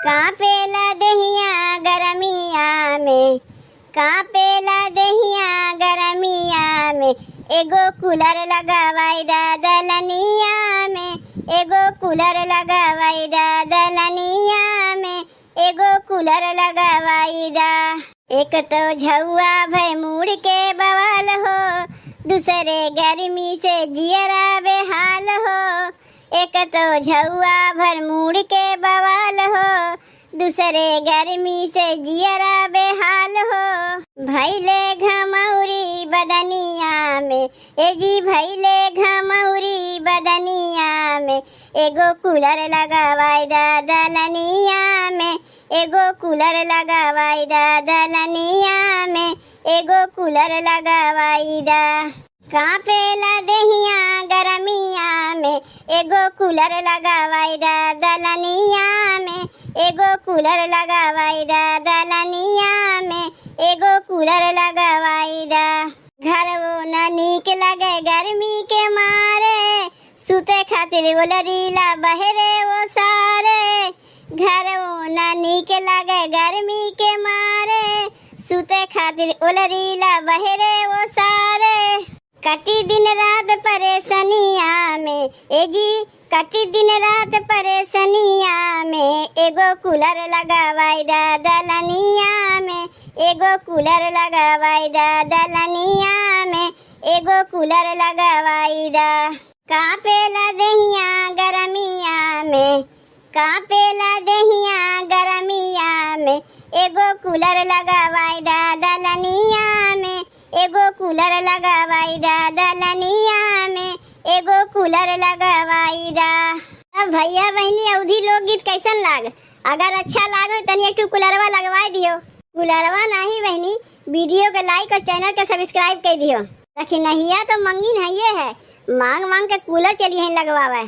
कांपेला दहिया गरमिया में, कांपेला दहिया गरमिया में, एगो कूलर लगावाई दा दलनिया में, एगो कूलर लगावाई दा दलनिया में, एगो कूलर लगावाई दा। एक तो झौआ भय मुड़ के बवाल हो, दूसरे गर्मी से जियरा बेहाल हो। एक तो झौआ भर मुड़ के बवाल हो, दूसरे गर्मी से जियरा बेहाल हो। भैले घमौरी बदनिया में, ए जी भैले घमौरी बदनिया में, एगो कूलर लगावाई दा दलनिया में, एगो कूलर लगावाई दा दलनिया में, एगो कूलर लगावाई दा। कांपेला दहिया गरमिया में, एगो कूलर लगावाई दा दलनिया में, एगो कूलर लगावाई दा दलनिया में, एगो कूलर लगावाई दा। घर वो न नीक लगे गर्मी के मारे, सुते खातिर ओलरीला बहरे वो सारे। घर वो न नीक लगे गर्मी के मारे, सुते खातिर ओलरीला बहरे वो सारे। कटी दिन रात परेशानिया में, ए जी कटी दिन रात परेशानिया में, एगो कूलर लगावाई दा दलनिया में, एगो कूलर लगावाई दा दलनिया में, एगो कूलर लगावाई दा। कांपेला दहिया गरमिया में, कांपेला दहिया गरमिया में, एगो कूलर लगावाई दा दलनिया में, एगो कूलर लगावाई दा दलनिया में, एगो कूलर लगावाई दा। अब भैया बहनी अवधि लोकगीत कैसन लाग? अगर अच्छा लागो तनी एक कूलरवा लगवाई दियो। कूलरवा नहीं बहनी, वीडियो के लाइक और चैनल के सब्सक्राइब कर दियो। रखी नहीं तो मंगी नहीं है, मांग मांग के कूलर चलिए लगवावे।